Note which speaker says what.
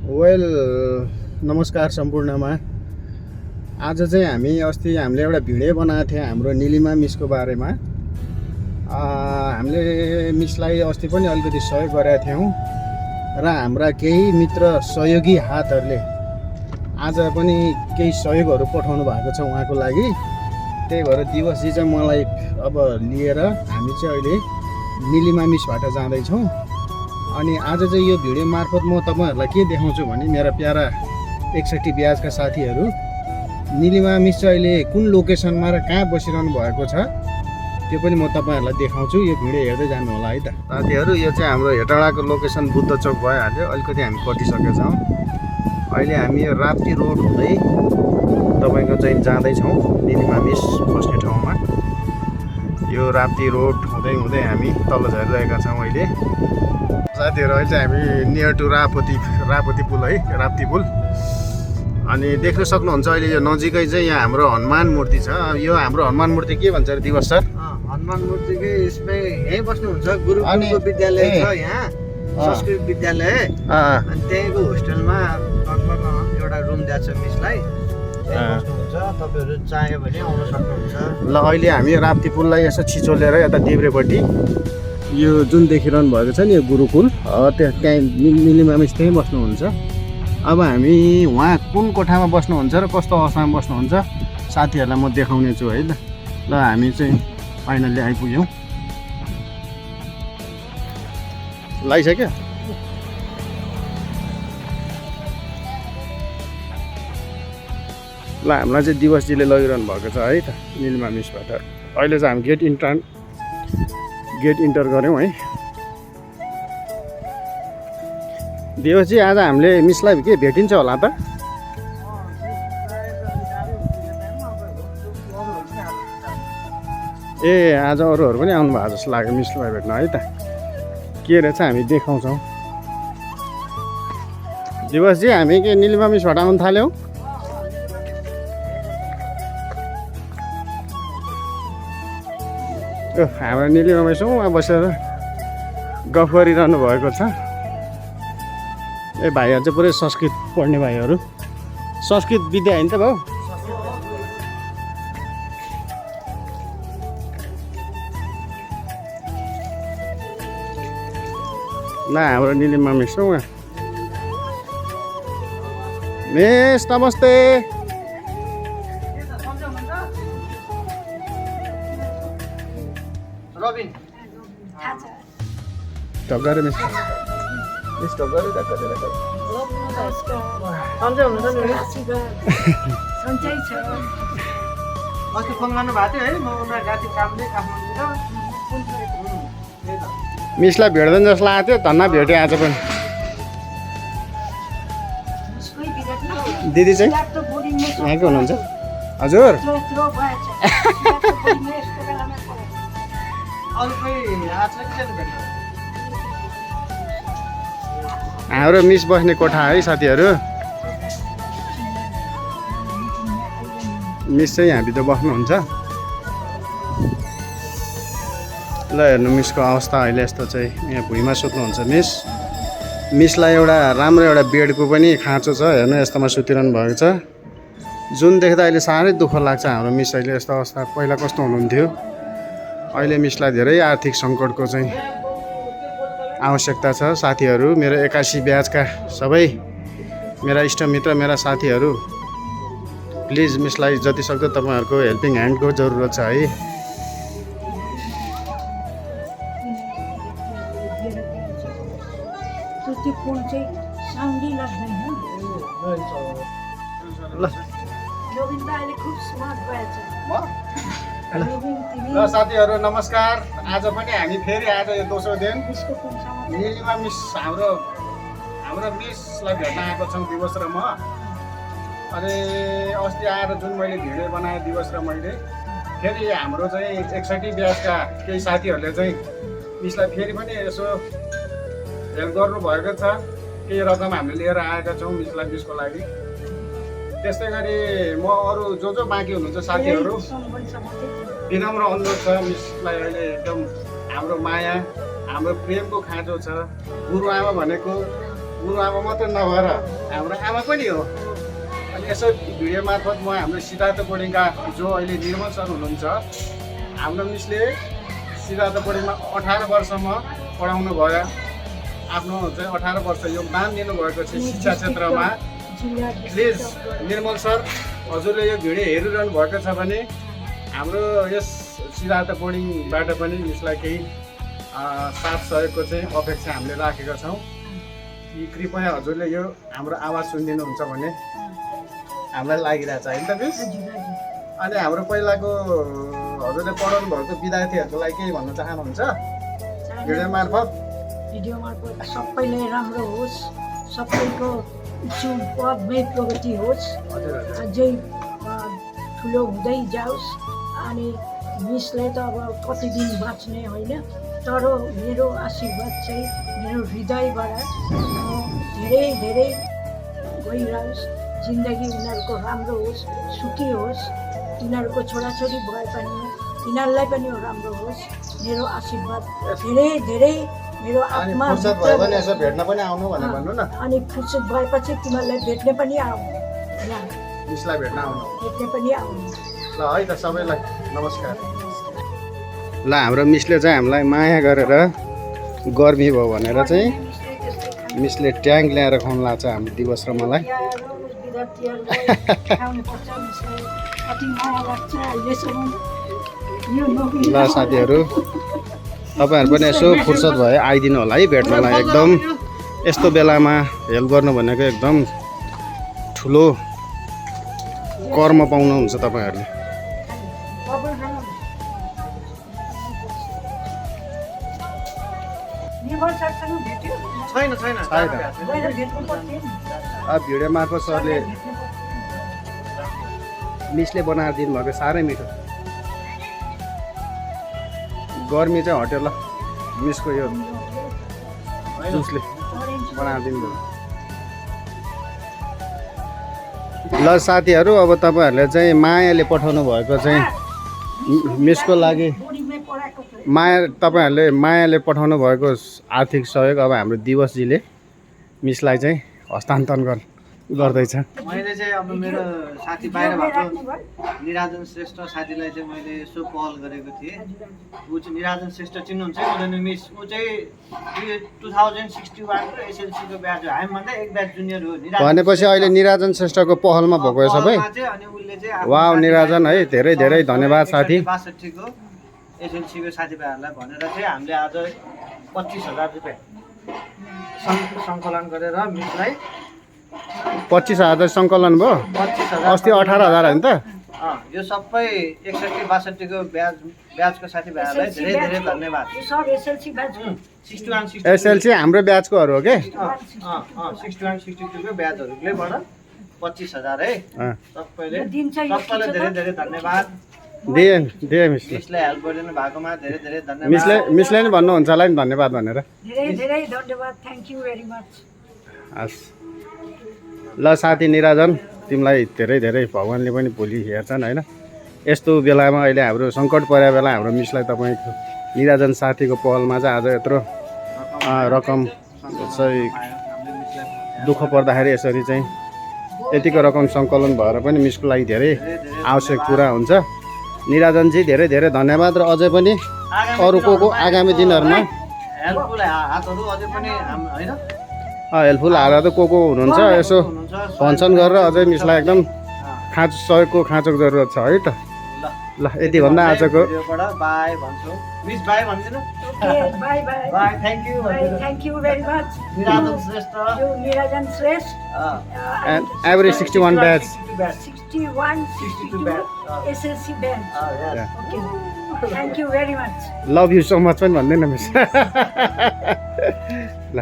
Speaker 1: Well नमस्कार सम्पूर्णमा। आज चाहिँ हामीले एउटा भिडियो बनाएको थियौँ हाम्रो निलिमा मिसको बारेमा। हामीले मिसलाई अस्ति पनि अलिकति सहयोग गरेका थियौँ र हाम्रा केही मित्र सहयोगी हातहरूले आज पनि केही सहयोगहरू पठाउनु भएको छ उहाँको लागि। त्यही भएर दिवसजी चाहिँ मलाई अब लिएर हामी चाहिँ अहिले निलिमा मिसबाट जाँदैछौँ। अनि आज चाहिँ यो भिडियो मार्फत म तपाईहरुलाई के देखाउँछु भने मेरा प्यारा 61 ब्याजका साथीहरू निलिमा मिस चाहिँ अहिले कुन लोकेसनमा र कहाँ बसिरहनु भएको छ त्यो पनि म तपाईहरुलाई देखाउँछु। यो भिडियो हेर्दै जानु होला है त साथीहरू। यो चाहिँ हाम्रो हेटडाको लोकेसन बुद्ध चौक भइहाल्यो। अलिकति हामी कटिसकेका छौँ। अहिले हामी यो राप्ती रोड हुँदै तपाईको चाहिँ जाँदैछौँ निलिमा मिस बस्ने ठाउँमा। यो राप्ती रोड हुँदै हामी तल झरिरहेका छौँ अहिले साथीहरू। अहिले चाहिँ हामी नियर टु रापती पुल है, राप्ती पुल। अनि देख्न सक्नुहुन्छ अहिले यो नजिकै चाहिँ यहाँ हाम्रो हनुमान मूर्ति छ। यो हाम्रो हनुमान मूर्ति के भन्छ दिवस सर?
Speaker 2: हनुमान मूर्तिकै यसमै यहीँ बस्नुहुन्छ। गुरुकुलको विद्यालय छ यहाँ, संस्कृत विद्यालय। अनि त्यहीँको होस्टेलमा लगभग एउटा रुम दिएको छ मिसलाई। बस्नुहुन्छ, तपाईँहरू चाह्यो भने आउन सक्नुहुन्छ।
Speaker 1: ल अहिले हामी राप्ती पुललाई यसो छिचोलेर यता देब्रेपट्टि यो जुन देखिरहनु भएको छ नि यो गुरुकुल, त्यहाँ निलिमा मिस त्यहीँ बस्नुहुन्छ। अब हामी उहाँ कुन कोठामा बस्नुहुन्छ र कस्तो अवस्थामा बस्नुहुन्छ साथीहरूलाई म देखाउने छु है त। ल हामी चाहिँ फाइनल्ली आइपुग्यौँ। लगाइसक्यो? ल हामीलाई चाहिँ दिवसजीले लगिरहनु भएको छ है त निलिमा मिसबाट। अहिले चाहिँ हामी गेट इन्टर गऱ्यौँ है। दिवसजी आज हामीले मिसलाई के भेटिन्छ होला त? ए आज अरूहरू पनि आउनु भएको जस्तो लाग्यो मिसलाई भेट्न है त। के रहेछ हामी देखाउँछौँ। दिवसजी हामी के निलिमा मिसबाट आउनु थाल्यौँ? हाम्रो निलिमा मिस उहाँ बसेर गफ गरिरहनु भएको छ। ए भाइहरू चाहिँ पुरै संस्कृत पढ्ने भाइहरू, संस्कृत विद्या होइन त भाउ? ल हाम्रो निलिमा मिस उहाँ। मिस नमस्ते।
Speaker 2: रबिन
Speaker 1: ढगरे मिस ढगरे
Speaker 2: सन्चै हुनुहुन्छ नि?
Speaker 3: सन्चै छ।
Speaker 2: अस्ति फोन गर्नु भएको थियो है, म उनीहरू गाडी कामले काठमाडौँ।
Speaker 1: मिसलाई भेट्दैन जस्तो लागेको थियो, धन्न भेटेँ आज पनि। दिदी चाहिँ यहाँकै हुनुहुन्छ? हजुर हाम्रो मिस बस्ने कोठा है साथीहरू। मिस चाहिँ यहाँभित्र बस्नुहुन्छ। ल हेर्नु मिसको अवस्था अहिले यस्तो चाहिँ यहाँ भुइँमा सुत्नुहुन्छ मिसलाई एउटा राम्रो एउटा बेडको पनि खाँचो छ। हेर्नु यस्तोमा सुतिरहनु भएको छ, जुन देख्दा अहिले साह्रै दुःख लाग्छ हाम्रो मिस अहिले यस्तो अवस्था। पहिला कस्तो हुनुहुन्थ्यो, अहिले मिसलाई धेरै आर्थिक सङ्कटको चाहिँ आवश्यकता छ। साथीहरू मेरो 81 ब्याजका सबै मेरा इष्टमित्र मेरा साथीहरू प्लिज मिसलाई जति सक्दो तपाईँहरूको हेल्पिङ ह्यान्डको जरुरत छ है। ल साथीहरू नमस्कार। आज पनि हामी फेरि आज यो दोस्रो दिन निलिमा मिस हाम्रो मिसलाई भेट्न आएको छौँ दिवस र म। अनि अस्ति आएर जुन मैले भिडियो बनाएँ दिवस र मैले, फेरि हाम्रो चाहिँ 61 ब्याजका केही साथीहरूले चाहिँ मिसलाई फेरि पनि यसो हेल्प गर्नुभएको छ। केही रकम हामीले लिएर आएका छौँ मिसको लागि। त्यस्तै गरी म अरू जो बाँकी हुनुहुन्छ साथीहरू विनम्र अनुरोध छ मिसलाई अहिले एकदम हाम्रो माया हाम्रो प्रेमको खाँचो छ। गुरुआमा भनेको गुरुआमा मात्रै नभएर हाम्रो आमा पनि हो। अनि यसो भिडियो मार्फत म हाम्रो सिद्धार्थ बोर्डिङका जो अहिले निर्मल सर हुनुहुन्छ, हाम्रो मिसले सिद्धार्थ बोर्डिङमा 18 वर्षसम्म पढाउनु भयो। आफ्नो चाहिँ 18 वर्ष योगदान दिनुभएको छ शिक्षा क्षेत्रमा। प्लिज निर्मल सर, हजुरले यो भिडियो हेरिरहनु भएको छ भने हाम्रो यस सिद्धार्थ बोर्डिङबाट पनि मिसलाई केही साथ सहयोगको चाहिँ अपेक्षा हामीले राखेका छौँ कि कृपया हजुरले यो हाम्रो आवाज सुनिदिनुहुन्छ भने हामीलाई लागिरहेछ होइन त मिस? अनि हाम्रो पहिलाको हजुरले पढाउनु भएको विद्यार्थीहरूको लागि केही भन्न चाहनुहुन्छ भिडियो मार्फत?
Speaker 3: भिडियो मार्फत सबैलाई राम्रो होस्, सबैको उच्च पदमै प्रगति होस्, अझै ठुलो हुँदै जाओस्। अनि मिसलाई त अब कति दिन बाँच्ने होइन, तर मेरो आशीर्वाद चाहिँ मेरो हृदयबाट धेरै धेरै गइरहोस्। जिन्दगी उनीहरूको राम्रो होस्, सुखी होस्। तिनीहरूको छोराछोरी भए पनि तिनीहरूलाई पनि राम्रो होस्। मेरो आशीर्वाद धेरै धेरै मेरो
Speaker 1: अनि
Speaker 3: आत्मा
Speaker 1: फुर्सद भयो भने यसो भेट्न पनि आउनु भनेर भन्नु न।
Speaker 3: अनि फुर्सद भएपछि तिमीहरूलाई भेट्ने पनि आउनु,
Speaker 1: मिसलाई भेट्न आउनु।
Speaker 3: भेट्ने पनि आउनु।
Speaker 1: ल है त सबैलाई नमस्कार। ल हाम्रो मिसले चाहिँ हामीलाई माया गरेर गर्मी भयो भनेर चाहिँ मिसले ट्याङ्क ल्याएर खुवाउनु लाग्छ हाम्रो दिवस र मलाई। ल साथीहरू, तपाईँहरू पनि यसो फुर्सद भयो आइदिनु होला है भेट्नलाई। एकदम यस्तो बेलामा हेल्प गर्नु भनेको एकदम ठुलो कर्म पाउनुहुन्छ तपाईँहरूले।
Speaker 2: छैन छैन
Speaker 1: अब भिडियो मार्फत सरले मिसले बनाएर दिनुभएको साह्रै मिठो। गर्मी चाहिँ हट्यो ल, मिसको यो जुसले बनाएर दिनुभयो। ल साथीहरू, अब तपाईँहरूले चाहिँ मायाले पठाउनु भएको चाहिँ मिसको लागि तपाईँहरूले मायाले पठाउनु भएको आर्थिक सहयोग अब हाम्रो दिवसजीले मिसलाई चाहिँ हस्तान्तरण गर्दैछ।
Speaker 2: मैले चाहिँ अब मेरो साथी बाहिर भएको निराजन श्रेष्ठ साथीलाई चाहिँ मैले यसो पहल गरेको थिएँ। ऊ चाहिँ निराजन श्रेष्ठ चिन्नुहुन्छ है मिस? ऊ चाहिँ 2061 को एसएलसीको ब्याच हो, हामीभन्दा एक ब्याच जुनियर हो।
Speaker 1: भनेपछि अहिले निराजन श्रेष्ठको पहलमा भएको हो सबै।
Speaker 2: अनि उसले चाहिँ
Speaker 1: वाह निराजन है, धेरै धेरै धन्यवाद साथी।
Speaker 2: 62 को एसएलसीको साथीभाइहरूलाई भनेर चाहिँ हामीले आज 25,000 रुपियाँ सङ्कलन गरेर मिसलाई
Speaker 1: 25,000 सङ्कलन भयो।
Speaker 2: 25,000
Speaker 1: अस्ति 18,000 होइन त?
Speaker 2: यो सबै 61-62 को ब्याचको साथीभाइहरूलाई धेरै धेरै धन्यवाद। 61-62
Speaker 1: एसएलसी हाम्रो ब्याचकोहरू हो के?
Speaker 2: 61-62 को ब्याचहरूलेबाट 25,000 है। सबैले धेरै धेरै धन्यवाद।
Speaker 1: दिए मिसले।
Speaker 2: मिसलाई हेल्प गरिदिनु भएकोमा धेरै धेरै धन्यवाद।
Speaker 1: मिसले नि भन्नुहुन्छ होला नि धन्यवाद भनेर।
Speaker 3: धेरै धेरै धन्यवाद, थ्याङ्क यू भेरी मच।
Speaker 1: हस् ल साथी निराजन, तिमीलाई धेरै धेरै भगवान्ले पनि भोलि हेर्छन् होइन। यस्तो बेलामा अहिले हाम्रो सङ्कट परेको बेला हाम्रो मिसलाई तपाईँको निराजन साथीको पहलमा चाहिँ आज यत्रो रकम चाहिँ दुःख पर्दाखेरि यसरी चाहिँ यतिको रकम सङ्कलन भएर पनि मिसको लागि धेरै आवश्यक कुरा हुन्छ। निराजनजी धेरै धेरै धन्यवाद। र अझै पनि अरू को आगामी दिनहरूमा
Speaker 2: हेल्पफुल हातहरू अझै पनि होइन
Speaker 1: हेल्पफुल हालेर त को हुनुहुन्छ यसो भन्छन् गरेर अझै मिसलाई एकदम सहयोगको खाँचोको जरुरत छ है त। ल यति भन्दा आजको
Speaker 2: बाई भन्छु। मिस बाई भन्दिनु?
Speaker 3: Bye bye
Speaker 2: bye, thank you.
Speaker 3: Thank you very much.
Speaker 2: Nirajan Shrestha
Speaker 3: Nirajan Shrestha
Speaker 1: and every 61 batch
Speaker 3: 61-62 SLC batch.
Speaker 1: Yeah.
Speaker 3: Okay. Thank you very much.
Speaker 1: Love you so much पनि भन्दैन मिस। ल